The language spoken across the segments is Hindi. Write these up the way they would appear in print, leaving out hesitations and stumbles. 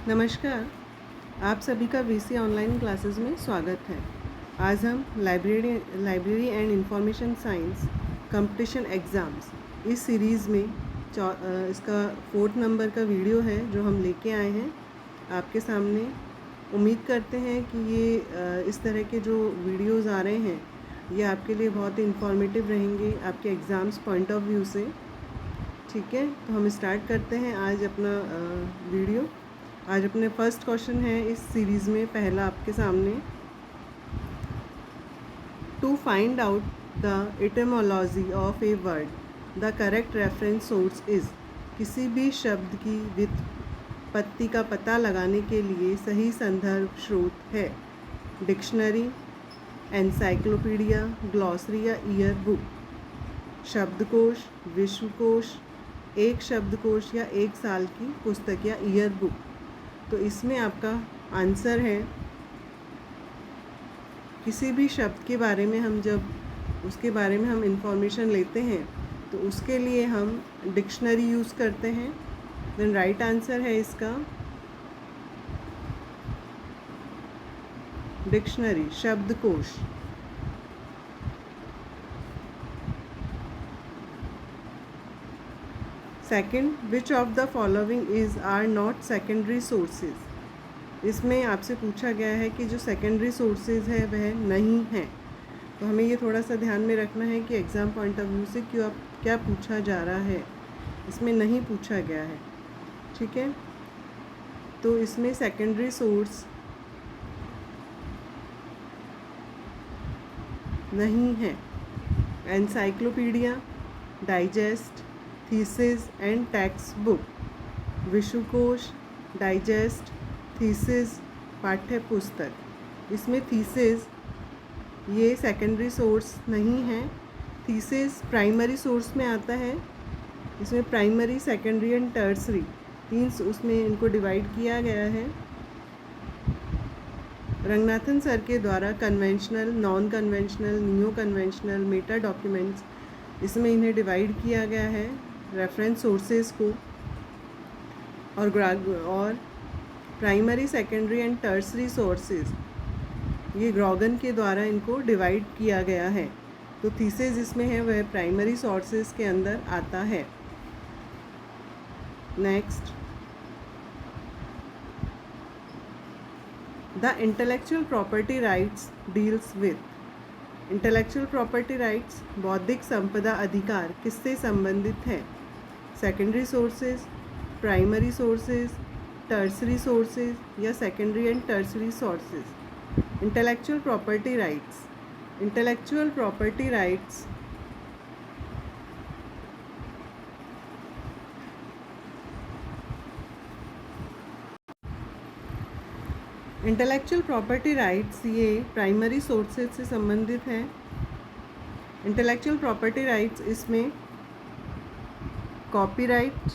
नमस्कार, आप सभी का वीसी ऑनलाइन क्लासेस में स्वागत है। आज हम library and information science competition exams इस सीरीज़ में इसका 4th नंबर का वीडियो है जो हम लेके आए हैं आपके सामने। उम्मीद करते हैं कि ये इस तरह के जो वीडियोस आ रहे हैं ये आपके लिए बहुत ही इंफॉर्मेटिव रहेंगे आपके एग्ज़ाम्स पॉइंट ऑफ व्यू से। ठीक है, तो हम स्टार्ट करते हैं आज अपना वीडियो। आज अपने फर्स्ट क्वेश्चन है इस सीरीज़ में, पहला आपके सामने। To find out the etymology of a word the correct reference source is. किसी भी शब्द की व्युत्पत्ति का पता लगाने के लिए सही संदर्भ स्रोत है डिक्शनरी, एनसाइक्लोपीडिया, ग्लॉसरी या ईयर बुक। शब्दकोश, विश्वकोश, एक शब्दकोश या एक साल की पुस्तक या ईयर बुक। तो इसमें आपका आंसर है, किसी भी शब्द के बारे में हम जब उसके बारे में हम इंफॉर्मेशन लेते हैं तो उसके लिए हम डिक्शनरी यूज़ करते हैं। देन राइट आंसर है इसका डिक्शनरी, शब्दकोश। Second, which of the following is are not secondary sources. इसमें आपसे पूछा गया है कि जो सेकेंडरी सोर्सेज है वह नहीं है। तो हमें ये थोड़ा सा ध्यान में रखना है कि एग्ज़ाम पॉइंट ऑफ व्यू से क्या पूछा जा रहा है। इसमें नहीं पूछा गया है, ठीक है। तो इसमें सेकेंडरी सोर्स नहीं है encyclopedia, digest, thesis and text book. विश्वकोश, डाइजेस्ट, थीसिस, पाठ्य पुस्तक। इसमें थीसिस ये सेकेंडरी सोर्स नहीं है। थीसिस प्राइमरी सोर्स में आता है। इसमें प्राइमरी, सेकेंडरी एंड टर्सरी तीन उसमें इनको डिवाइड किया गया है। रंगनाथन सर के द्वारा conventional, non conventional, neo conventional, Meta documents, इसमें इन्हें डिवाइड किया गया है रेफरेंस सोर्सेज को। और primary, secondary and tertiary sources ये ग्रॉगन के द्वारा इनको डिवाइड किया गया है। तो थीसिस इसमें है वह प्राइमरी सोर्सेज के अंदर आता है। Next, the intellectual property rights deals with. Intellectual property rights, बौद्धिक संपदा अधिकार किससे संबंधित है? Secondary sources, primary sources, tertiary sources या secondary and tertiary sources. Intellectual property rights, intellectual property rights intellectual property rights ये प्राइमरी सोर्सेज से संबंधित हैं। इंटेलेक्चुअल प्रॉपर्टी राइट्स इसमें कॉपीराइट,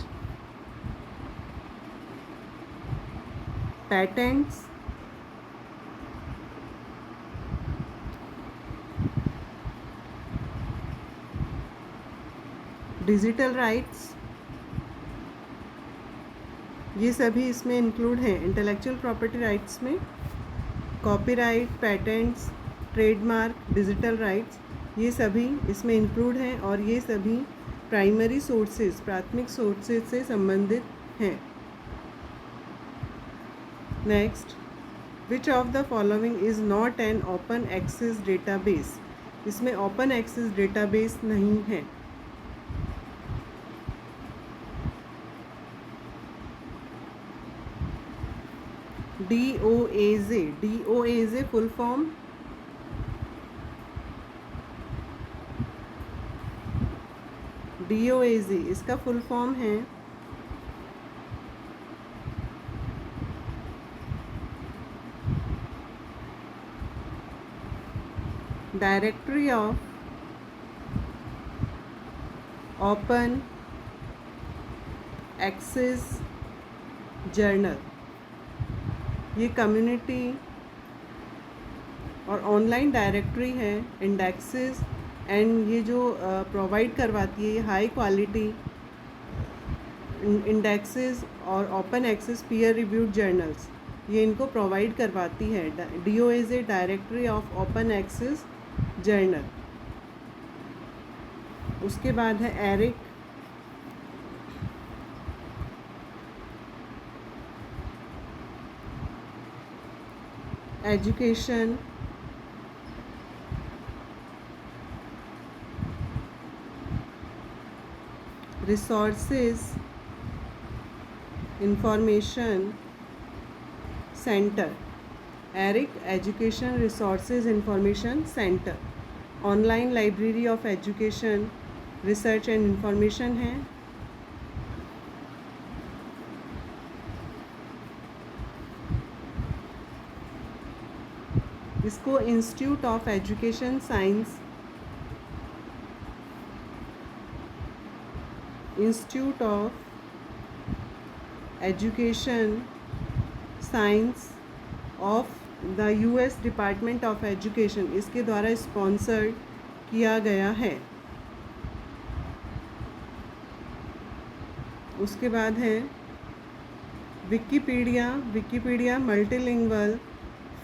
पैटेंट्स, डिजिटल राइट्स, ये सभी इसमें इंक्लूड हैं। इंटेलेक्चुअल प्रॉपर्टी राइट्स में copyright, patents, trademark, digital rights ये सभी इसमें इंक्लूड हैं और ये सभी प्राइमरी सोर्सेज, प्राथमिक सोर्सेज से संबंधित हैं। Next, which of the following is not an open access database. इसमें ओपन एक्सेस डेटाबेस नहीं है। DOAJ, DOAJ full form DOAJ इसका फुल फॉर्म है directory of open access journal. ये कम्युनिटी और ऑनलाइन डायरेक्टरी है, इंडेक्सेस एंड ये जो प्रोवाइड करवाती है ये हाई क्वालिटी इंडेक्सेस और open access peer reviewed journals, ये इनको प्रोवाइड करवाती है। DO is a directory of open access journal. उसके बाद है ERIC. Education, resources, information centre. ERIC education resources information centre online library of education research and information है। इसको institute of education science, institute of education science of the US department of education, इसके द्वारा स्पॉन्सर्ड किया गया है। उसके बाद है Wikipedia. Wikipedia multilingual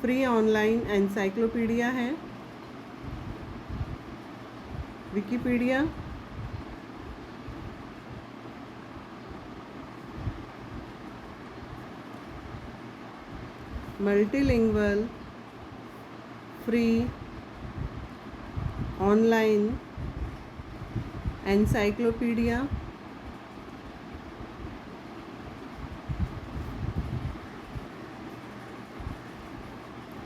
free online encyclopedia है। Wikipedia multilingual free online encyclopedia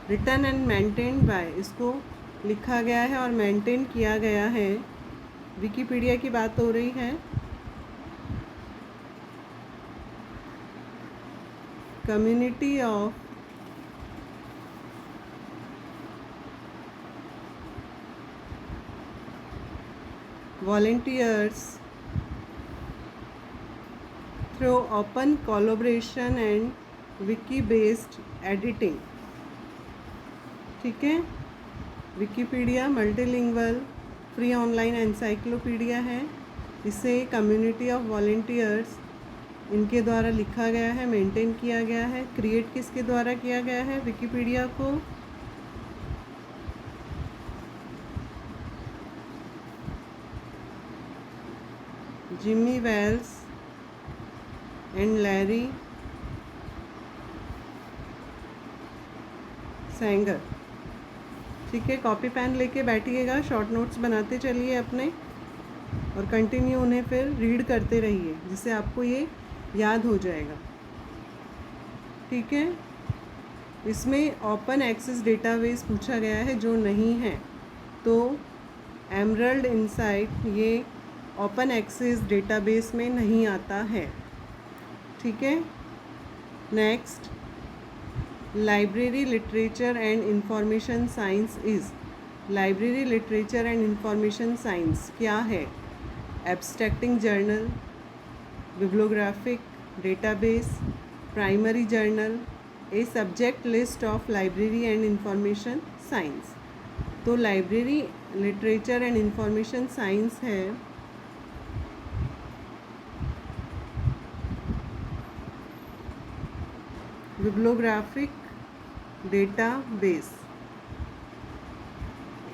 written and maintained by, इसको लिखा गया है और मेंटेन किया गया है। विकिपीडिया की बात हो रही है। Community of volunteers through open collaboration and wiki based editing। ठीक है, Wikipedia multilingual free online encyclopedia है। इसे कम्युनिटी ऑफ वॉलंटियर्स इनके द्वारा लिखा गया है, मेंटेन किया गया है। क्रिएट किसके द्वारा किया गया है विकिपीडिया को? Jimmy Wales and Larry Sanger. ठीक है, कॉपी पेन लेके बैठिएगा, शॉर्ट नोट्स बनाते चलिए अपने और कंटिन्यू उन्हें फिर रीड करते रहिए, जिससे आपको ये याद हो जाएगा। ठीक है, इसमें ओपन एक्सेस डेटाबेस पूछा गया है जो नहीं है, तो एमरल्ड इनसाइट ये ओपन एक्सेस डेटाबेस में नहीं आता है। ठीक है, next library literature and information science is. Library literature and information science क्या है? Abstracting journal, bibliographic database, primary journal, a subject list of library and information science. तो library literature and information science है bibliographic database,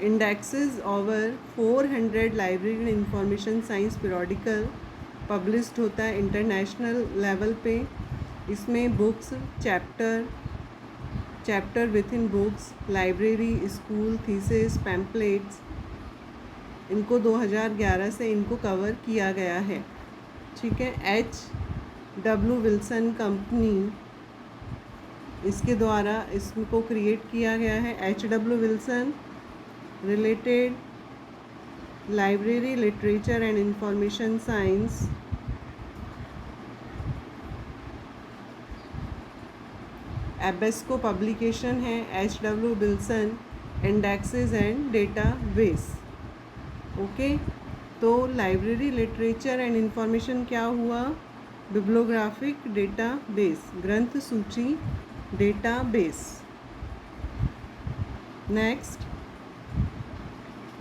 indexes over 400 library and information science periodical published होता है इंटरनेशनल लेवल पे। इसमें books, chapter with in books, library, school, thesis, pamphlets, इनको 2011 से इनको कवर किया गया है। ठीक है, H.W. विल्सन कंपनी इसके द्वारा इसको क्रिएट किया गया है। H.W. Wilson related library literature and information science EBSCO publication है। H.W. Wilson indexes and database. Okay, तो लाइब्रेरी लिटरेचर एंड इंफॉर्मेशन क्या हुआ? बिब्लियोग्राफिक डेटाबेस, ग्रंथ सूची database. Next,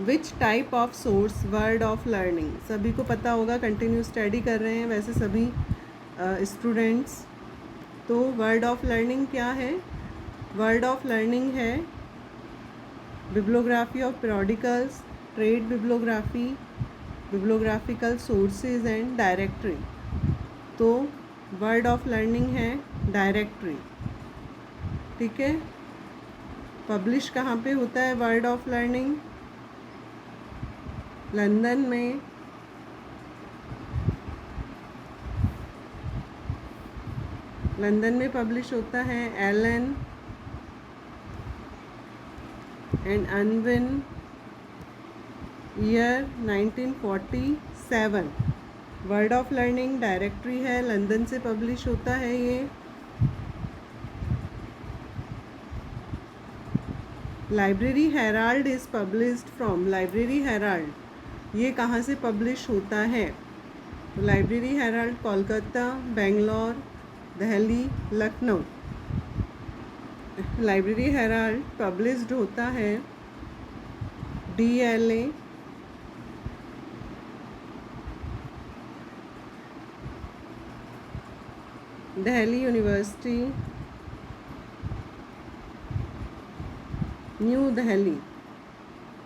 which type of source world of learning. सभी को पता होगा, कंटिन्यू स्टडी कर रहे हैं वैसे सभी स्टूडेंट्स, तो वर्ड ऑफ लर्निंग क्या है? वर्ड ऑफ लर्निंग है bibliography of periodicals, trade bibliography, bibliographical sources and directory. तो वर्ड ऑफ लर्निंग है डायरेक्टरी। ठीक है। पब्लिश कहाँ पे होता है वर्ड ऑफ लर्निंग? लंदन में। लंदन में पब्लिश होता है Allen and Unwin, year 1947। World of learning directory है, लंदन से पब्लिश होता है ये। Library herald is published from, library herald ये कहाँ से पब्लिश होता है? तो library Herald Kolkata, Bangalore, Delhi, Lucknow. Library Herald published होता है DLA, Delhi university, new Delhi.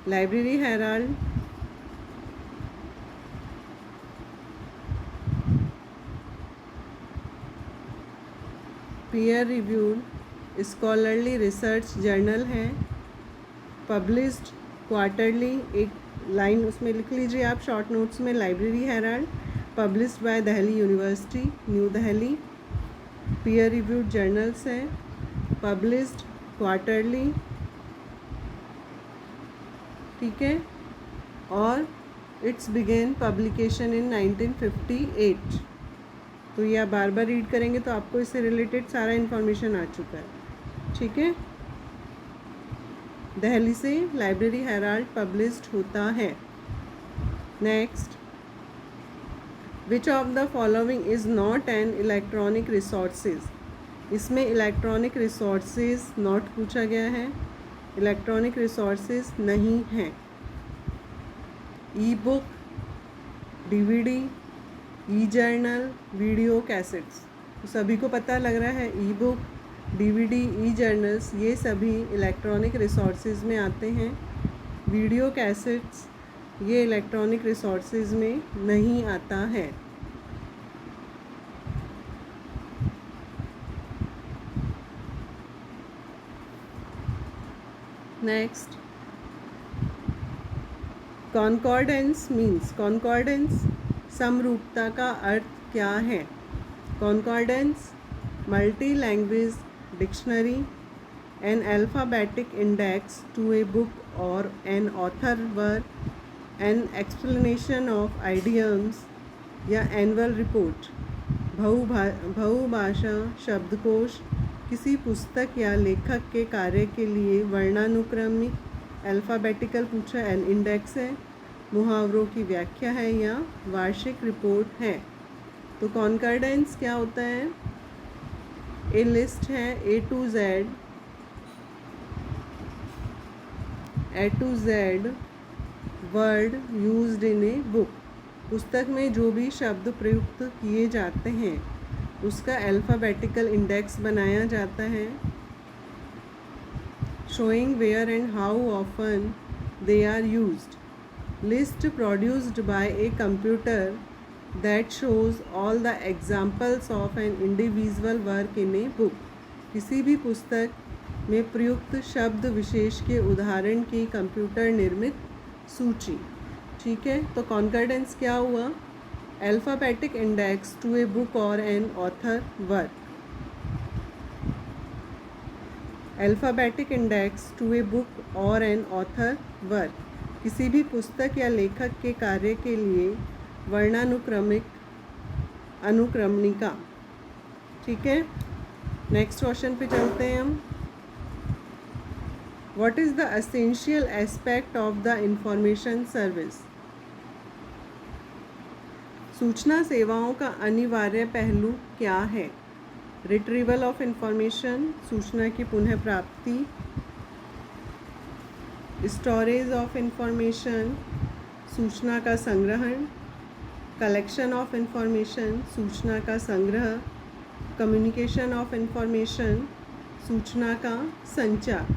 Library Herald peer reviewed scholarly research journal है, पब्लिश्ड क्वार्टरली। एक लाइन उसमें लिख लीजिए आप शॉर्ट नोट्स में, library Herald published by Delhi university, new Delhi. Peer reviewed journals है, पब्लिश्ड क्वार्टरली। ठीक है। और इट्स बिगेन पब्लिकेशन इन 1958। तो ये आप बार बार रीड करेंगे तो आपको इससे रिलेटेड सारा इन्फॉर्मेशन आ चुका है। ठीक है। दिल्ली से लाइब्रेरी हेराल्ड पब्लिश्ड होता है। Next, which of the following is not an electronic resources? इसमें इलेक्ट्रॉनिक रिसोर्सेज नॉट पूछा गया है, इलेक्ट्रॉनिक रिसोर्सेज नहीं हैं। ई बुक, DVD, ई जर्नल, वीडियो कैसेट्स। तो सभी को पता लग रहा है ई बुक, DVD, ई जर्नल्स ये सभी इलेक्ट्रॉनिक रिसोर्सेज में आते हैं। वीडियो कैसेट्स ये इलेक्ट्रॉनिक रिसोर्सेज में नहीं आता है। नेक्स्ट, कॉन्कॉर्डेंस मीन्स, कॉन्कॉर्डेंस समरूपता का अर्थ क्या है? Concordance multi language dictionary, an alphabetic index to a book or an author work, an explanation of idioms या एनुअल रिपोर्ट। बहुभाषा शब्दकोश किसी पुस्तक या लेखक के कार्य के लिए वर्णानुक्रमिक, अल्फ़ाबेटिकल पूछा, एन इंडेक्स है, मुहावरों की व्याख्या है या वार्षिक रिपोर्ट है। तो कॉन्कॉर्डेंस क्या होता है? ए लिस्ट है A to Z word used in a book. पुस्तक में जो भी शब्द प्रयुक्त किए जाते हैं उसका अल्फ़ाबेटिकल इंडेक्स बनाया जाता है। Showing where and how often they are used. List produced by a computer that shows all the examples of an individual work in a book। किसी भी पुस्तक में प्रयुक्त शब्द विशेष के उदाहरण की कंप्यूटर निर्मित सूची। ठीक है। तो कॉन्कॉर्डेंस क्या हुआ? Alphabetic index to a book or an author work. Alphabetic index to a book or an author work किसी भी पुस्तक या लेखक के कार्य के लिए वर्णानुक्रमिक अनुक्रमणिका। ठीक है। नेक्स्ट क्वेश्चन पे चलते हैं हम। What is the essential aspect of the information service? सूचना सेवाओं का अनिवार्य पहलू क्या है? रिट्रीवल ऑफ इंफॉर्मेशन, सूचना की पुनः प्राप्ति, स्टोरेज ऑफ इंफॉर्मेशन, सूचना का संग्रहण, कलेक्शन ऑफ इंफॉर्मेशन, सूचना का संग्रह, कम्युनिकेशन ऑफ इंफॉर्मेशन, सूचना का संचार।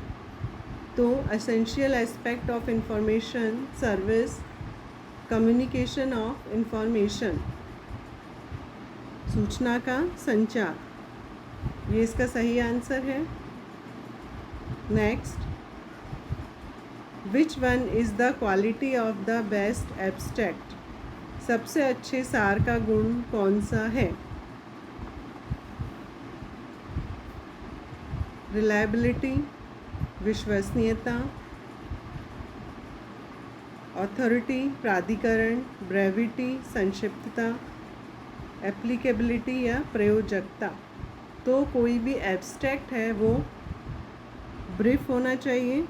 तो essential aspect of information service, communication of information, सूचना का संचार, ये इसका सही आंसर है। Next, which one is the quality of the best abstract? सबसे अच्छे सार का गुण कौन सा है? रिलायबिलिटी, विश्वसनीयता, ऑथोरिटी, प्राधिकरण, ब्रेविटी, संक्षिप्तता, एप्लीकेबिलिटी या प्रयोजकता। तो कोई भी एब्स्ट्रैक्ट है वो ब्रीफ होना चाहिए,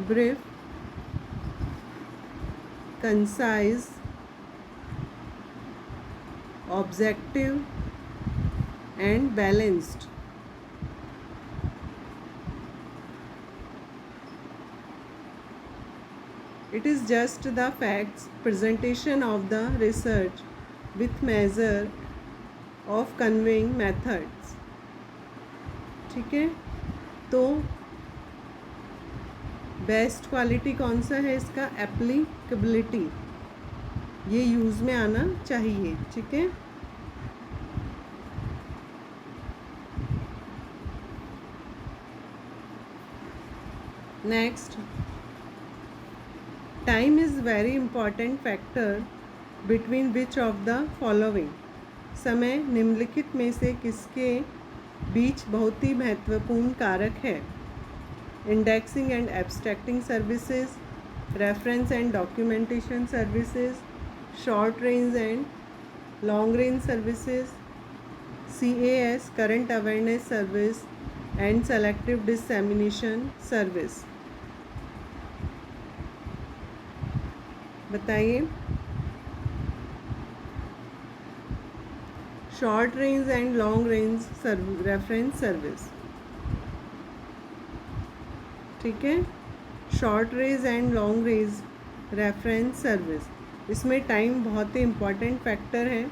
brief, concise, objective and balanced. It is just the facts, presentation of the research with measure of conveying methods। ठीक है, तो बेस्ट क्वालिटी कौन सा है इसका? एप्लीकेबिलिटी, ये यूज़ में आना चाहिए। ठीक है, next, time is very important factor between which of the following? समय निम्नलिखित में से किसके बीच बहुत ही महत्वपूर्ण कारक है? Indexing and abstracting services, reference and documentation services, short range and long range services, CAS current awareness service and selective dissemination service. बताइए। Short range and long range reference service. ठीक है, short range and long range reference service, इसमें टाइम बहुत ही इम्पॉर्टेंट फैक्टर है,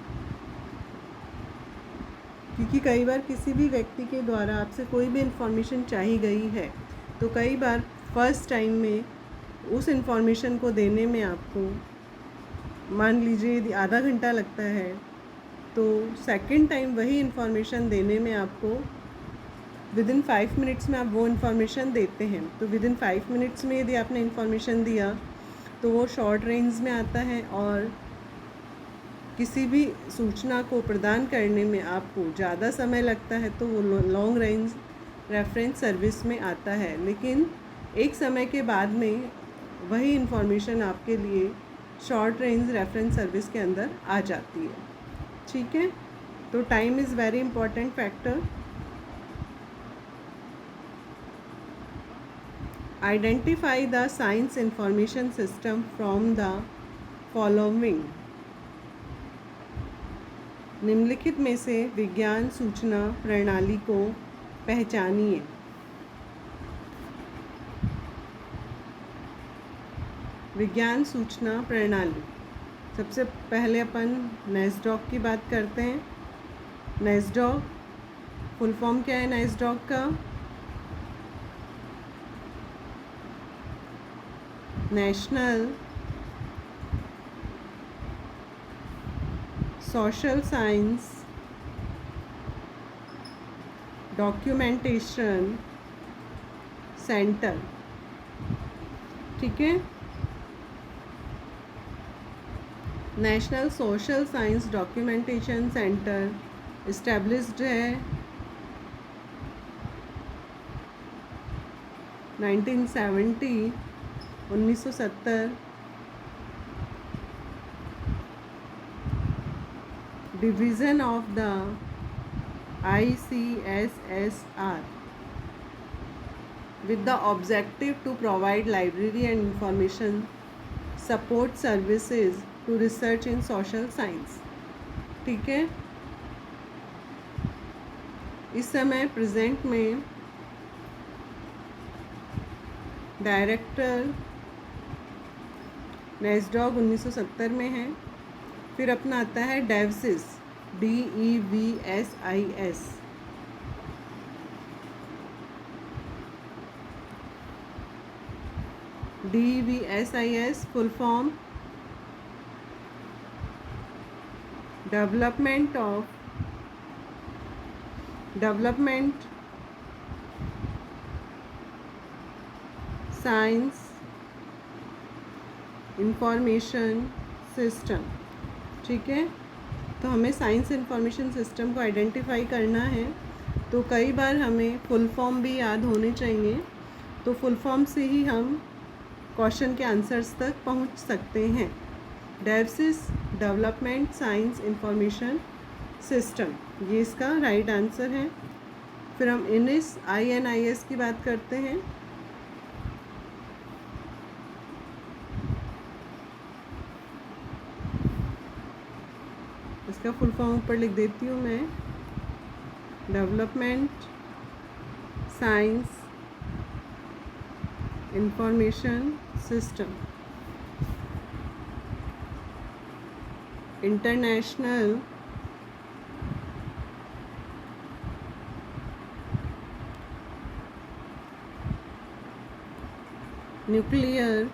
क्योंकि कई बार किसी भी व्यक्ति के द्वारा आपसे कोई भी इंफॉर्मेशन चाही गई है तो कई बार फर्स्ट टाइम में उस इंफॉर्मेशन को देने में आपको मान लीजिए यदि आधा घंटा लगता है, तो सेकंड टाइम वही इंफॉर्मेशन देने में आपको विदिन 5 मिनट्स में आप वो इंफॉर्मेशन देते हैं। तो विदिन 5 मिनट्स में यदि आपने इंफॉर्मेशन दिया तो वो शॉर्ट रेंज में आता है, और किसी भी सूचना को प्रदान करने में आपको ज़्यादा समय लगता है तो वो लॉन्ग रेंज रेफरेंस सर्विस में आता है। लेकिन एक समय के बाद में वही इंफॉर्मेशन आपके लिए शॉर्ट रेंज रेफरेंस सर्विस के अंदर आ जाती है। ठीक है, तो time is very important factor. Identify the science information system from the following. निम्नलिखित में से विज्ञान सूचना प्रणाली को पहचानिए। विज्ञान सूचना प्रणाली, सबसे पहले अपन नेस्डॉक की बात करते हैं। नेस्डॉक फुल फॉर्म क्या है नेस्डॉक का? National social science documentation centre. ठीक है, national social science documentation centre established है 1970 1970। Division of the ICSSR with the objective to provide library and information support services to research in social science। ठीक है, इस समय प्रेजेंट में डायरेक्टर नेस्डॉग 1970 में है। फिर अपना आता है डेवसिस, DEVSIS। DEVSIS full form development science information system. ठीक है, तो हमें साइंस इंफॉर्मेशन सिस्टम को आइडेंटिफाई करना है, तो कई बार हमें फुल फॉर्म भी याद होने चाहिए, तो फुल फॉर्म से ही हम क्वेश्चन के आंसर्स तक पहुंच सकते हैं। डेवसिस डेवलपमेंट साइंस इंफॉर्मेशन सिस्टम, ये इसका राइट आंसर है। फिर हम INIS INIS की बात करते हैं। इसका फुल फॉर्म ऊपर लिख देती हूँ मैं, development science information system, international nuclear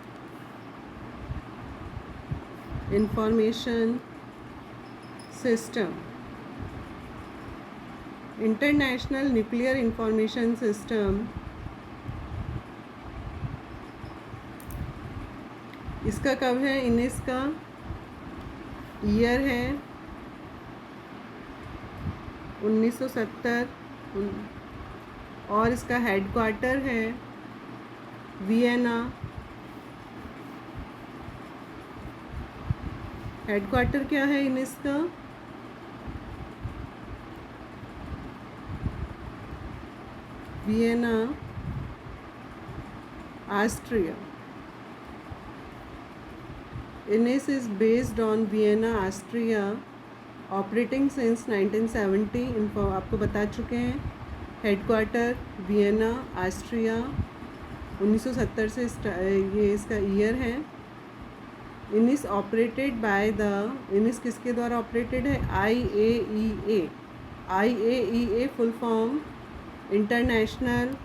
information system. International nuclear information system, इसका कब है? INIS का ईयर है 1970 और इसका हेडक्वार्टर है वियना। हेडक्वार्टर क्या है INIS का? Vienna, Austria. INIS is based on Vienna, Austria, operating since 1970। इनको आपको बता चुके हैं। हेडक्वार्टर वियना, ऑस्ट्रिया, 1970 से ये इसका ईयर है। INIS operated by the, INIS किसके द्वारा ऑपरेटेड है? IAEA। IAEA full form international,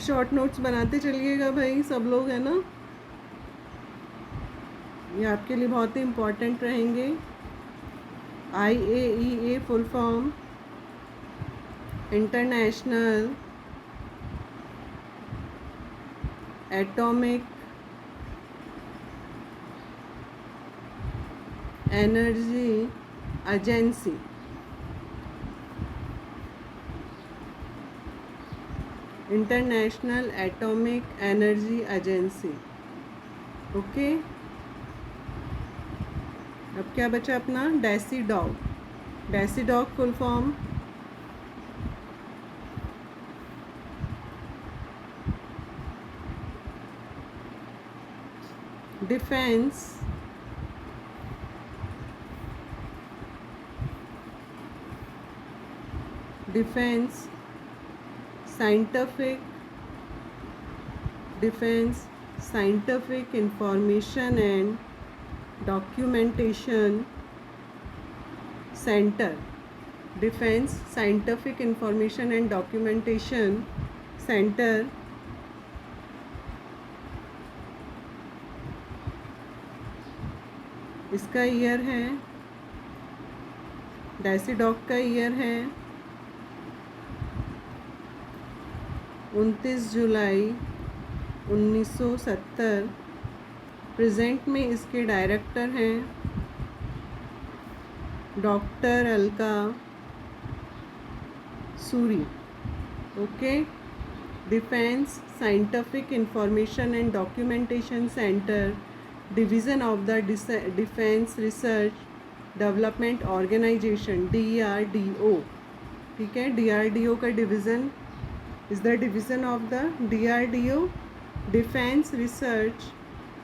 short notes बनाते चलिएगा भाई सब लोग, है ना, ये आपके लिए बहुत ही इम्पोर्टेंट रहेंगे। IAEA full form international atomic energy agency. International atomic energy agency. Okay, अब क्या बचा अपना? DESIDOC. DESIDOC full form defence scientific information and documentation centre. Defence scientific information and documentation centre, इसका ईयर है, डेसीडॉग का ईयर है 29 जुलाई 1970। प्रेजेंट में इसके डायरेक्टर हैं doctor Alka Suri. Okay, defence scientific information and documentation centre, division of the defence research development organisation, DRDO। ठीक है, DRDO का division is the division of the DRDO, Defense Research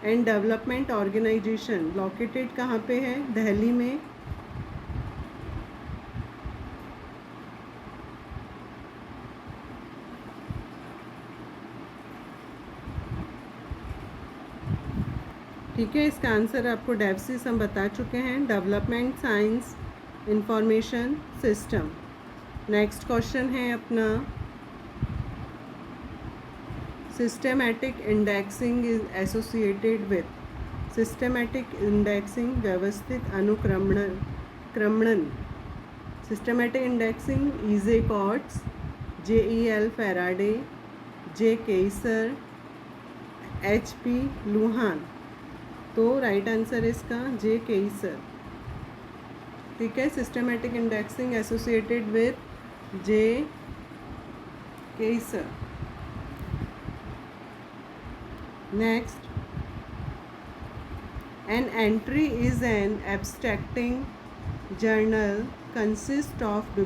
and Development Organization। Located कहाँ पे है? दिल्ली में। ठीक है, इसका आंसर आपको डेप्सिस हम बता चुके हैं, development science information system. Next question है अपना, systematic indexing is associated with. Systematic indexing व्यवस्थित क्रमण। Systematic indexing EJ Coates, JEL Faraday, J Kaiser, HP Luhn. तो राइट आंसर इसका J केसर। ठीक है, systematic indexing associated with J Kaiser. Next, an entry is an abstracting journal consist of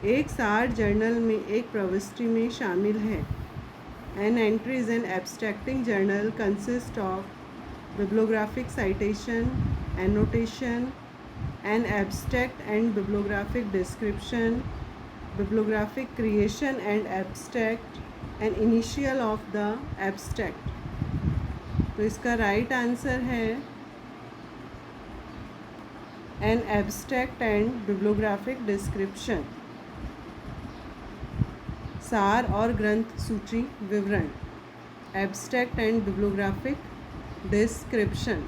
एक सार जर्नल में एक प्रविष्टि में शामिल है। An entry is an abstracting journal consist of bibliographic citation, annotation, an abstract and bibliographic description, bibliographic creation and abstract, an initial of the abstract। तो इसका राइट आंसर है an abstract and bibliographic description। सार और ग्रंथ सूची विवरण, abstract and bibliographic description।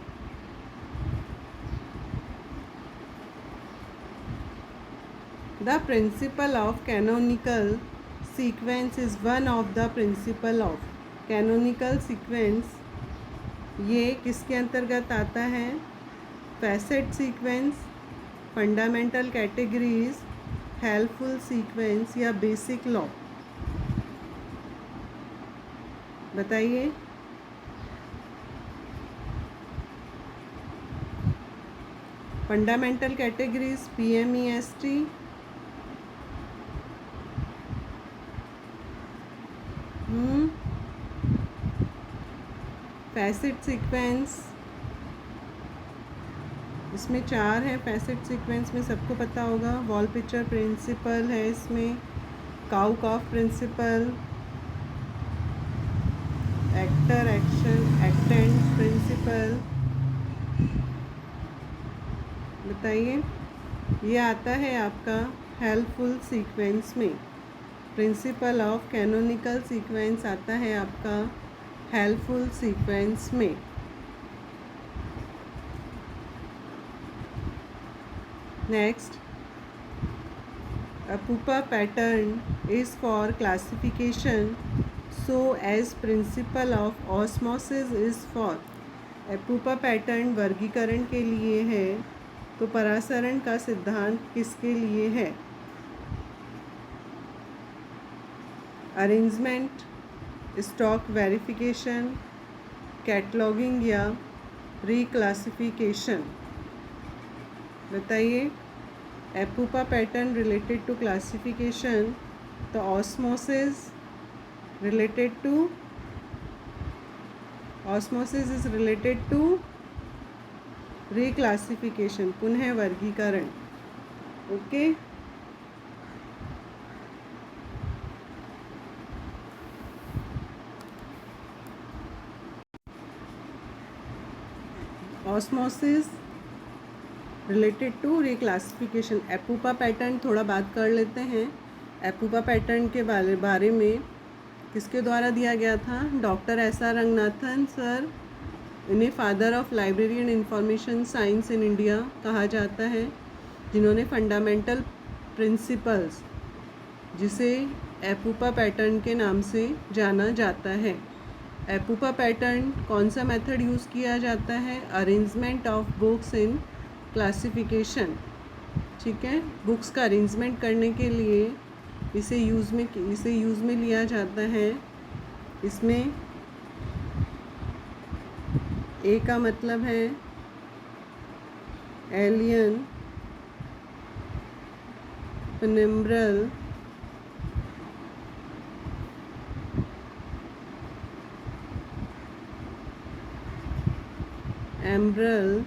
The principle of canonical sequence is one of the principle of canonical sequence। ये किसके अंतर्गत आता है? Facet sequence, fundamental categories, helpful sequence या बेसिक लॉ। बताइए। Fundamental categories PMEST, facet sequence, इसमें 4 है। फैसेट सीक्वेंस में सबको पता होगा, वॉल पिक्चर प्रिंसिपल है, इसमें cow calf principle, actor action actand principle. बताइए, ये आता है आपका हेल्पफुल सीक्वेंस में। प्रिंसिपल ऑफ कैनोनिकल सीक्वेंस आता है आपका हेल्पफुल सीक्वेंस में। Next, Apupa pattern is for classification so as principle of osmosis is for. Apupa pattern वर्गीकरण के लिए है, तो परासरण का सिद्धांत किसके लिए है? अरेंजमेंट, स्टॉक वेरिफिकेशन, कैटलॉगिंग या रिक्लासिफिकेशन। बताइए। Apupa pattern related to classification, तो osmosis is related to reclassification, पुनः वर्गीकरण। Okay, osmosis related to reclassification. Apupa pattern थोड़ा बात कर लेते हैं। अपूपा पैटर्न के बारे में किसके द्वारा दिया गया था? Doctor SR Ranganathan sir. इन्हें father of library and information science in India कहा जाता है, जिन्होंने फंडामेंटल प्रिंसिपल्स, जिसे अपूपा पैटर्न के नाम से जाना जाता है। अपूपा पैटर्न कौन सा मेथड यूज़ किया जाता है? Arrangement of books in classification. ठीक है, बुक्स का अरेंजमेंट करने के लिए इसे यूज़ में लिया जाता है। इसमें ए का मतलब है एलियन, पेनिम्ब्रल, एम्ब्रल,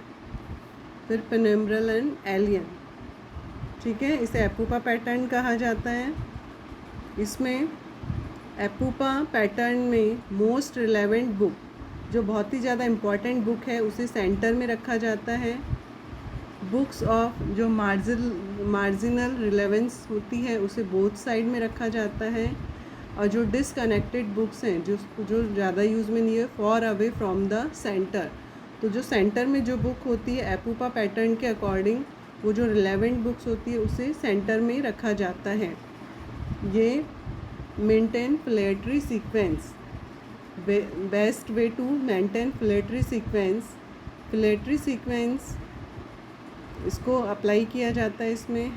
फिर पेनिम्ब्रल एंड एलियन। ठीक है, इसे अपूपा पैटर्न कहा जाता है। इसमें अपूपा पैटर्न में मोस्ट रिलेवेंट बुक जो बहुत ही ज़्यादा इम्पॉर्टेंट बुक है उसे सेंटर में रखा जाता है। बुक्स ऑफ जो मार्जिनल रिलेवेंस होती है उसे बोथ साइड में रखा जाता है। और जो डिसकनेक्टेड बुक्स हैं जो ज़्यादा यूज़ में नहीं है, for away from the centre. तो जो सेंटर में जो बुक होती है एपुपा पैटर्न के अकॉर्डिंग, वो जो रिलेवेंट बुक्स होती है उसे सेंटर में रखा जाता है। ये maintain filiatory sequence, best way to maintain filiatory sequence इसको अप्लाई किया जाता है इसमें।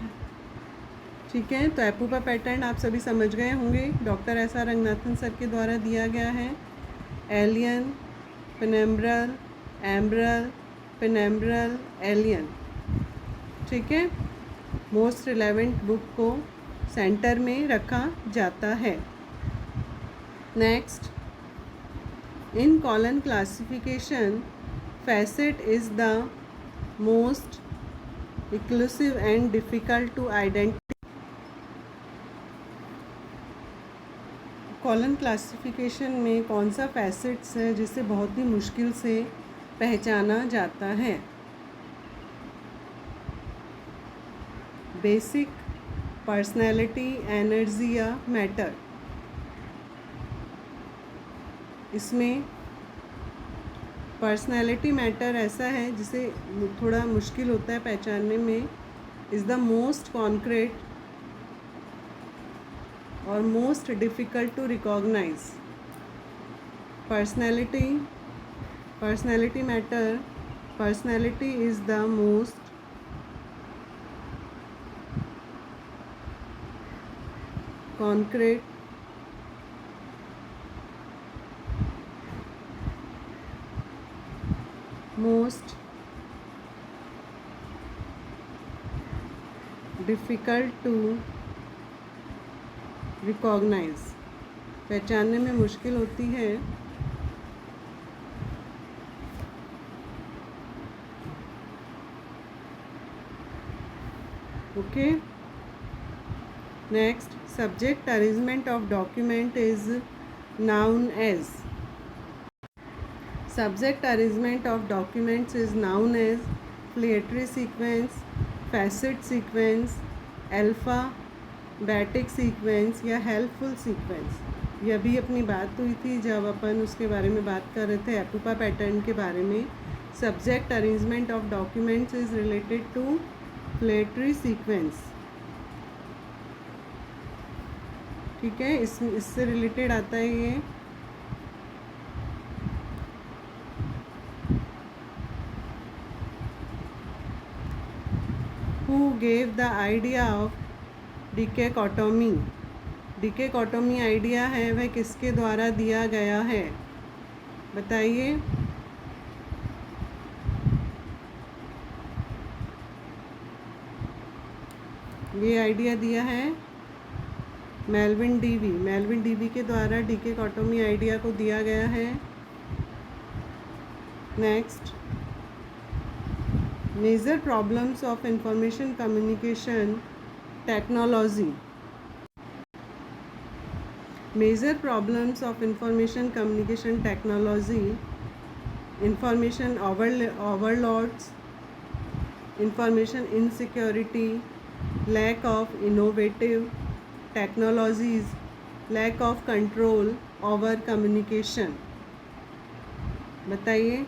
ठीक है, तो एपुपा पैटर्न आप सभी समझ गए होंगे, डॉक्टर एस.आर. रंगनाथन सर के द्वारा दिया गया है। Alien, penumbral, umbral, penumbral, alien. ठीक है, मोस्ट रिलेवेंट बुक को सेंटर में रखा जाता है। Next, in colon classification facet is the most elusive and difficult to identify. Colon classification में कौन सा फैसेट्स है जिसे बहुत ही मुश्किल से पहचाना जाता है? बेसिक, पर्सनैलिटी, एनर्जी या मैटर। इसमें पर्सनैलिटी मैटर ऐसा है जिसे थोड़ा मुश्किल होता है पहचानने में। इज़ द मोस्ट कॉन्क्रीट और most difficult to recognise. Personality matter, personality is the most concrete most difficult to recognise, पहचानने में मुश्किल होती है। Okay, next, subject arrangement of document is known as. Subject arrangement of documents is known as filtry sequence, facet sequence, alphabetic sequence या helpful sequence। ये अभी अपनी बात हुई थी जब अपन उसके बारे में बात कर रहे थे एपुपा पैटर्न के बारे में। Subject arrangement of documents is related to filtry sequence। ठीक है, इससे रिलेटेड आता है ये। Who gave the idea of dichotomy? Dichotomy idea है वह किसके द्वारा दिया गया है? बताइए। ये आइडिया दिया है मेल्विन डीवी। मेल्विन डीवी के द्वारा डिकेकॉटोमी आइडिया को दिया गया है। Next, major problems of information communication technology. Major problems of information communication technology, information overloads, information insecurity, lack of innovative technologies, lack of control over communication. बताइए।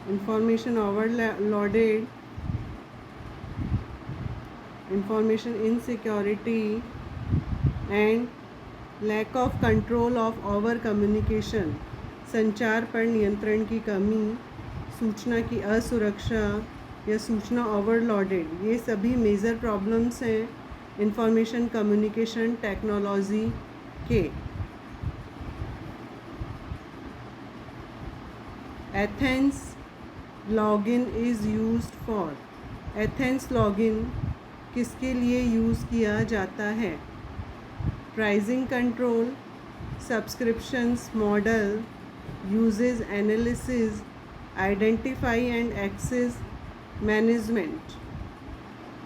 Information overloaded, information insecurity and lack of control of over communication, संचार पर नियंत्रण की कमी, सूचना की असुरक्षा या सूचना ओवरलोडेड, ये सभी मेजर प्रॉब्लम्स हैं इंफॉर्मेशन कम्युनिकेशन टेक्नोलॉजी के। Athens login is used for. Athens login किसके लिए यूज़ किया जाता है? Pricing control, subscriptions model, usages analysis, identify and access management.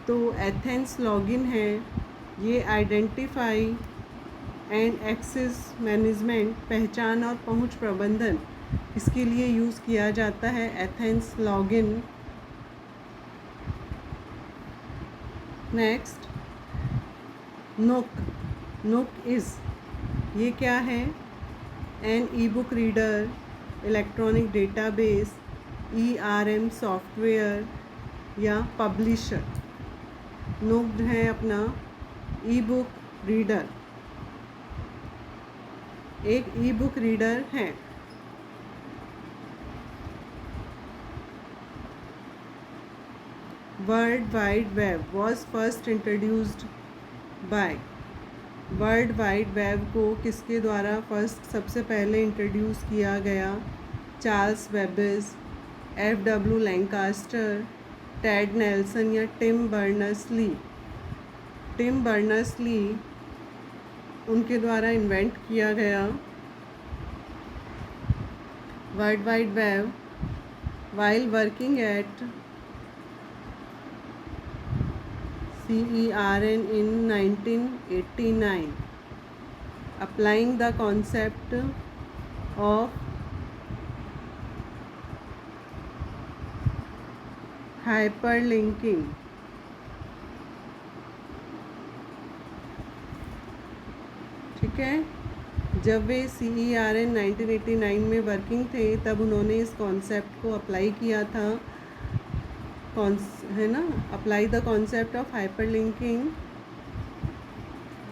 तो एथेंस लॉगिन है, ये आइडेंटिफाई एंड एक्सेस मैनेजमेंट, पहचान और पहुंच प्रबंधन, इसके लिए यूज़ किया जाता है Athens login. Next Nook is, ये क्या है? An e book reader, electronic database, ERM software या पब्लिशर। नोक है अपना ई बुक रीडर, एक ई बुक रीडर है। World wide web was first introduced by, world wide web को किसके द्वारा फर्स्ट सबसे पहले इंट्रोड्यूस किया गया? Charles Babbage, FW Lancaster, Ted Nelson या टिम बर्नर्स-ली। टिम बर्नर्स-ली उनके द्वारा इन्वेंट किया गया world wide web while working at CERN in 1989, applying the concept of hyperlinking। ठीक है, जब वे CERN 1989 में वर्किंग थे तब उन्होंने इस कॉन्सेप्ट को अप्लाई किया था, है ना, apply the concept of hyperlinking.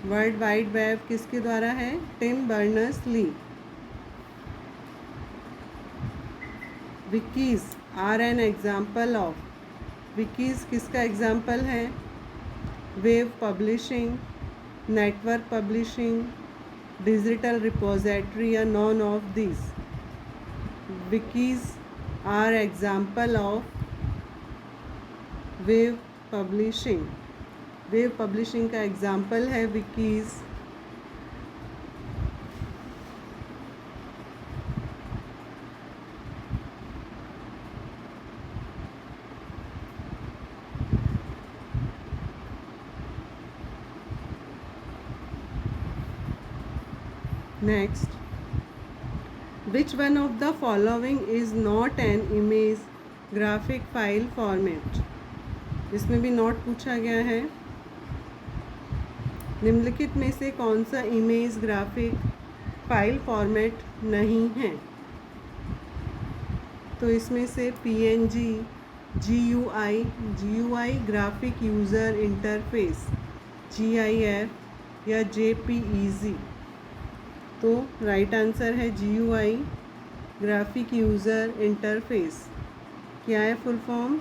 World wide web किसके द्वारा है? Tim Berners-Lee. Wikis are an example of, wikis किसका एग्जाम्पल है? Web publishing, network publishing, digital repository या none of this. Wikis are example of web publishing, web publishing का एग्जाम्पल है wikis. Next, which one of the following is not an image graphic file format? इसमें भी नोट पूछा गया है। निम्नलिखित में से कौन सा इमेज ग्राफिक फाइल फॉर्मेट नहीं है? तो इसमें से PNG, GUI graphic user interface, GIF या JPEG। तो राइट आंसर है GUI ग्राफिक यूज़र इंटरफेस। क्या है full form?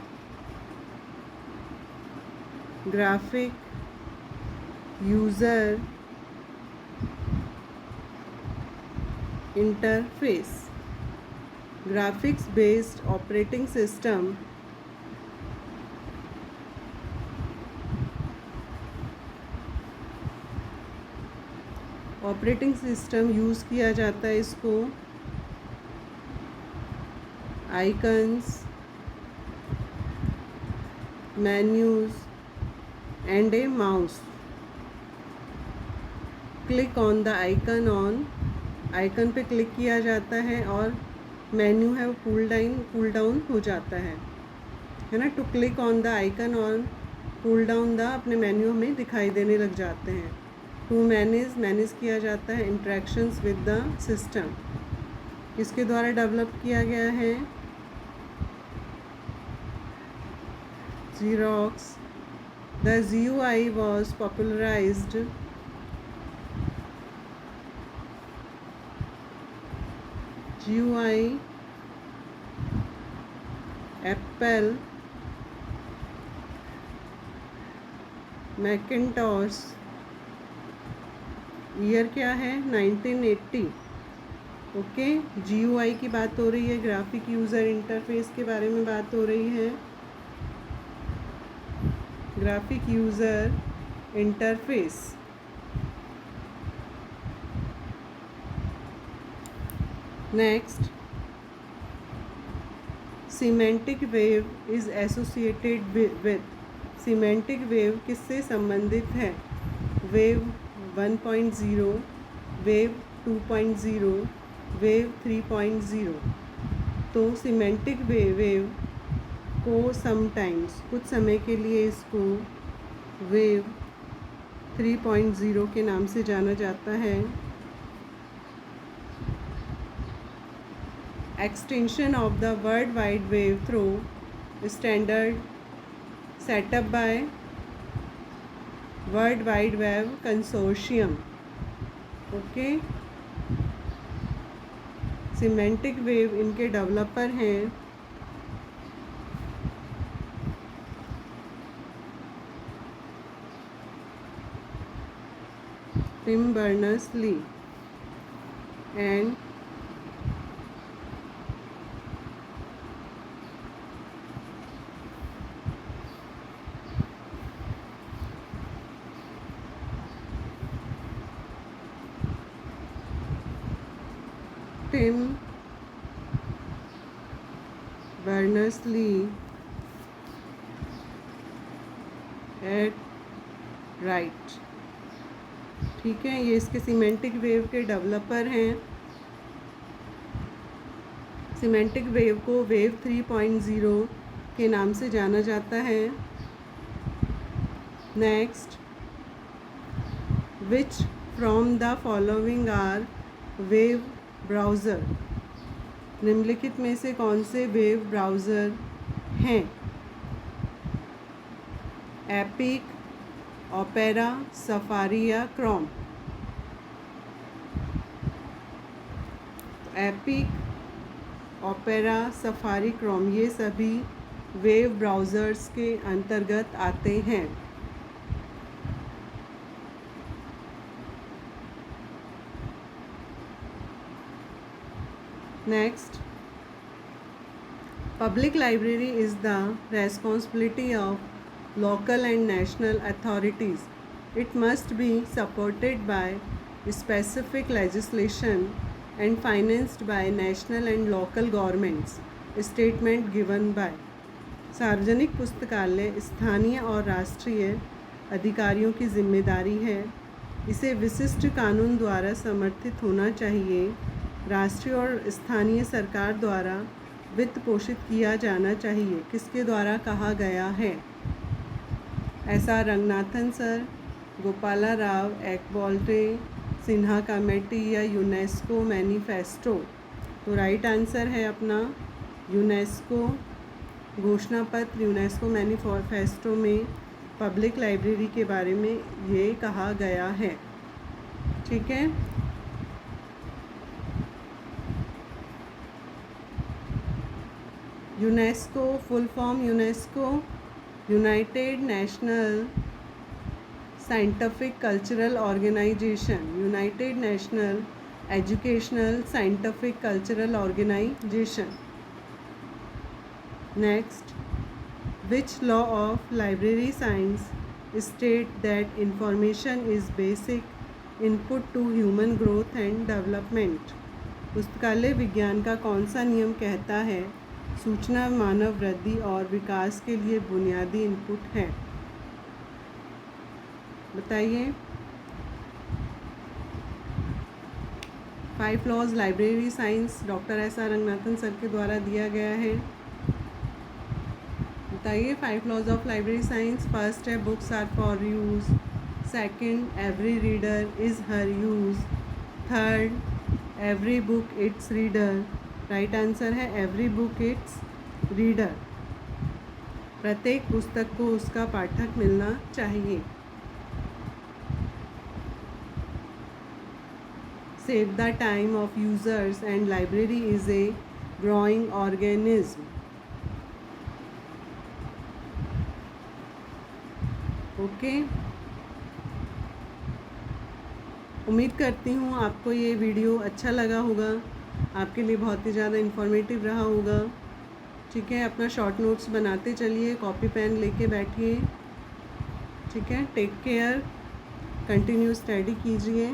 Graphic user interface, graphics based operating system use किया जाता है इसको icons, menus and A mouse. Click on the icon on, icon पे क्लिक किया जाता है और मेन्यू है वो कूल डाउन हो जाता है ना। To click on the icon on cool down the, अपने मेन्यू हमें दिखाई देने लग जाते हैं। टू मैनेज किया जाता है इंट्रैक्शंस विद द सिस्टम, इसके द्वारा डेवलप किया गया है। Xerox, the GUI was popularized GUI, Apple, Macintosh। Year क्या है? 1980। ओके, GUI की बात हो रही है, ग्राफिक यूज़र इंटरफेस के बारे में बात हो रही है। Graphic user interface. Next, semantic wave is associated with, semantic wave किससे संबंधित है? Wave 1.0, wave 2.0, wave 3.0। तो सीमेंटिक वेव को समटाइम्स कुछ समय के लिए इसको वेव 3.0 के नाम से जाना जाता है। Extension of the World Wide Web through standard set up by World Wide Web Consortium. Okay, semantic web इनके डेवलपर हैं Tim Berners-Lee and Tim Berners-Lee at right. ठीक है, ये इसके सीमेंटिक वेव के डेवलपर हैं। सीमेंटिक वेव को वेव 3.0 के नाम से जाना जाता है। Next, which from the following are web browser? निम्नलिखित में से कौन से वेव ब्राउज़र हैं? एपिक, ओपेरा, सफारी या Chrome? Epic, Opera, Safari, Chrome ये सभी वेव ब्राउज़र्स के अंतर्गत आते हैं। Next, public library is the responsibility of local and national authorities. It must be supported by specific legislation and financed by national and local governments. Statement given by सार्वजनिक पुस्तकालय स्थानीय और राष्ट्रीय अधिकारियों की जिम्मेदारी है। इसे विशिष्ट कानून द्वारा समर्थित होना चाहिए। राष्ट्रीय और स्थानीय सरकार द्वारा वित्त पोषित किया जाना चाहिए। किसके द्वारा कहा गया है? S R. Ranganathan sir, Gopala Rao, Ekbote, Sinha committee या यूनेस्को मैनिफेस्टो? तो राइट आंसर है अपना यूनेस्को घोषणा पत्र। यूनेस्को मैनिफेस्टो में पब्लिक लाइब्रेरी के बारे में ये कहा गया है। ठीक है, UNESCO full form UNESCO united national scientific cultural organisation, united national educational scientific cultural organisation. Next, which law of library science state that information is basic input to human growth and development? पुस्तकालय विज्ञान का कौन सा नियम कहता है सूचना मानव वृद्धि और विकास के लिए बुनियादी इनपुट है? बताइए। 5 laws library science doctor S R. Ranganathan sir के द्वारा दिया गया है। बताइए 5 laws of library science. First है books are for use. Second, every reader is her use. Third, every book its reader. Right answer है एवरी बुक इट्स रीडर। प्रत्येक पुस्तक को उसका पाठक मिलना चाहिए। Save the time of users and library is a growing organism. Okay, उम्मीद करती हूँ आपको ये वीडियो अच्छा लगा होगा, आपके लिए बहुत ही ज़्यादा इन्फॉर्मेटिव रहा होगा। ठीक है, अपना शॉर्ट नोट्स बनाते चलिए, कॉपी पेन लेके बैठिए। ठीक है, टेक केयर, कंटिन्यू स्टडी कीजिए।